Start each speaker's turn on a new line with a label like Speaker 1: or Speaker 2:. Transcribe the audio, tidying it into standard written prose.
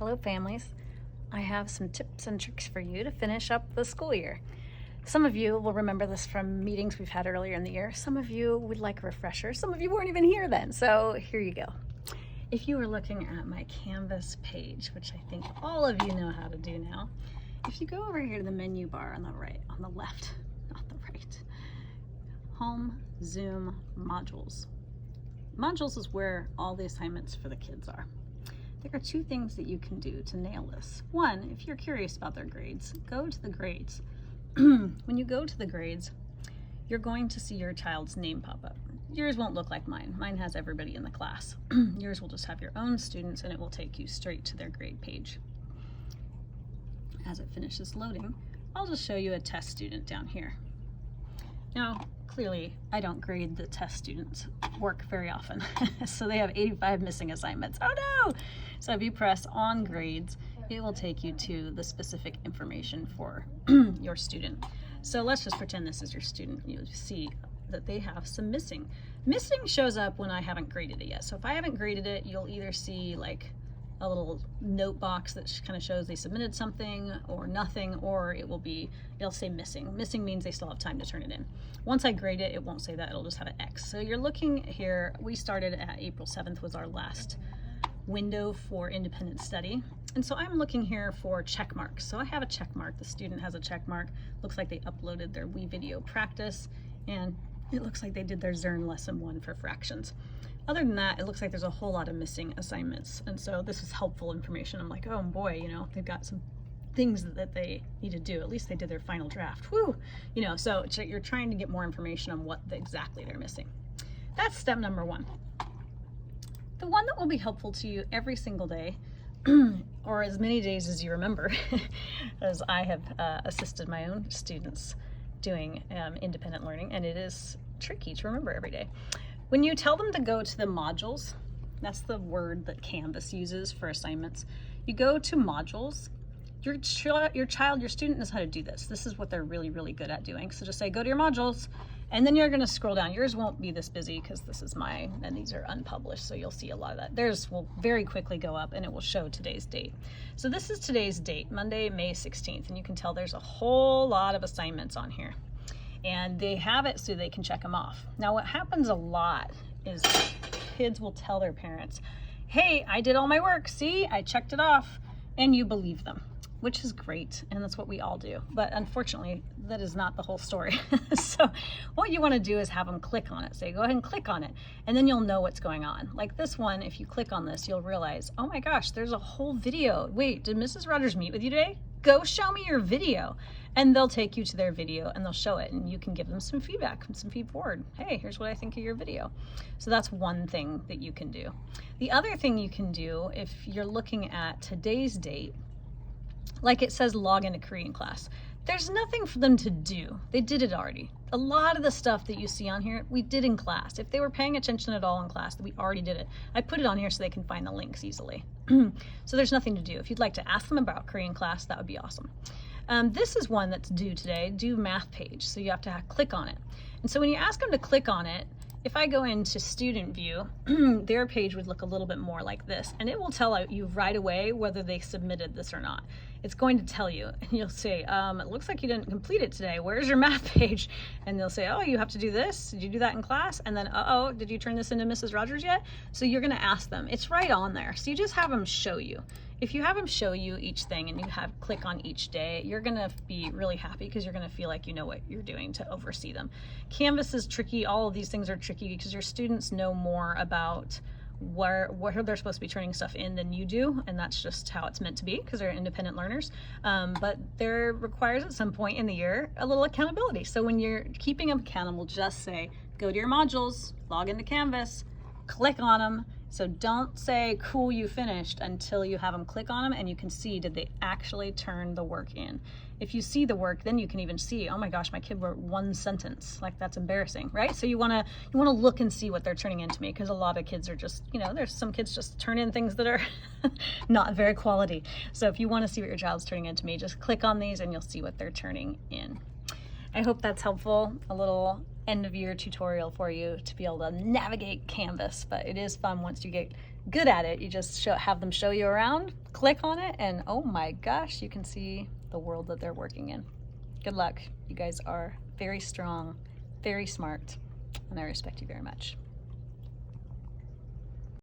Speaker 1: Hello families. I have some tips and tricks for you to finish up the school year. Some of you will remember this from meetings we've had earlier in the year. Some of you would like a refresher. Some of you weren't even here then, so here you go. If you were looking at my Canvas page, which I think all of you know how to do now, if you go over here to the menu bar on the right, on the left, not the right, Home, Zoom, Modules. Modules is where all the assignments for the kids are. There are two things that you can do to nail this. One, if you're curious about their grades, go to the grades. When you go to the grades, you're going to see your child's name pop up. Yours won't look like mine. Mine has everybody in the class. Yours will just have your own students and it will take you straight to their grade page. As it finishes loading, I'll just show you a test student down here. Now, clearly, I don't grade the test students' work very often. So they have 85 missing assignments. Oh no! So if you press on grades, it will take you to the specific information for your student. So let's just pretend this is your student. You'll see that they have some missing. Missing shows up when I haven't graded it yet. So if I haven't graded it, you'll either see like a little note box that kind of shows they submitted something or nothing, or it'll say missing. Missing means they still have time to turn it in. Once I grade it, it won't say that, it'll just have an X. So you're looking here, we started at April 7th was our last window for independent study. And so I'm looking here for check marks. So I have a check mark, the student has a check mark. Looks like they uploaded their WeVideo practice, and it looks like they did their Zern lesson 1 for fractions. Other than that, it looks like there's a whole lot of missing assignments. And so this is helpful information. I'm like, oh boy, you know, they've got some things that they need to do. At least they did their final draft. Woo! You know, so you're trying to get more information on what exactly they're missing. That's step number 1. The one that will be helpful to you every single day, or as many days as you remember, as I have assisted my own students doing independent learning, and it is tricky to remember every day. When you tell them to go to the modules, that's the word that Canvas uses for assignments. You go to modules. Your student knows how to do this. This is what they're really, really good at doing. So just say, go to your modules, and then you're gonna scroll down. Yours won't be this busy because this is mine, and these are unpublished, so you'll see a lot of that. Theirs will very quickly go up, and it will show today's date. So this is today's date, Monday, May 16th, and you can tell there's a whole lot of assignments on here. And they have it so they can check them off. Now what happens a lot is kids will tell their parents, hey, I did all my work, see, I checked it off, and you believe them, which is great, and that's what we all do. But unfortunately, that is not the whole story. So what you wanna do is have them click on it. Say, go ahead and click on it, and then you'll know what's going on. Like this one, if you click on this, you'll realize, oh my gosh, there's a whole video. Wait, did Mrs. Rogers meet with you today? Go show me your video. And they'll take you to their video and they'll show it, and you can give them some feedback, some feed forward. Hey, here's what I think of your video. So that's one thing that you can do. The other thing you can do, if you're looking at today's date, like it says log into Korean class, there's nothing for them to do. They did it already. A lot of the stuff that you see on here, we did in class. If they were paying attention at all in class, we already did it. I put it on here so they can find the links easily. So there's nothing to do. If you'd like to ask them about Korean class, that would be awesome. This is one that's due today, due math page. So you have to click on it. And so when you ask them to click on it, if I go into student view, their page would look a little bit more like this, and it will tell you right away whether they submitted this or not. It's going to tell you, and you'll say, it looks like you didn't complete it today. Where's your math page? And they'll say, oh, you have to do this. Did you do that in class? And then, uh-oh, did you turn this into Mrs. Rogers yet? So you're gonna ask them. It's right on there. So you just have them show you. If you have them show you each thing and you have click on each day, you're gonna be really happy because you're gonna feel like you know what you're doing to oversee them. Canvas is tricky. All of these things are tricky because your students know more about where they're supposed to be turning stuff in than you do, and that's just how it's meant to be because they're independent learners. But there requires at some point in the year a little accountability. So when you're keeping them accountable, just say, go to your modules, log into Canvas, click on them. So don't say, cool, you finished, until you have them click on them and you can see, did they actually turn the work in? If you see the work, then you can even see, oh my gosh, my kid wrote 1 sentence. Like, that's embarrassing, right? So you wanna look and see what they're turning into me, because a lot of kids are just, you know, there's some kids just turn in things that are not very quality. So if you wanna see what your child's turning into me, just click on these and you'll see what they're turning in. I hope that's helpful, a little end of year tutorial for you to be able to navigate Canvas, but it is fun once you get good at it. You just have them show you around, click on it, and oh my gosh, you can see the world that they're working in. Good luck. You guys are very strong, very smart, and I respect you very much.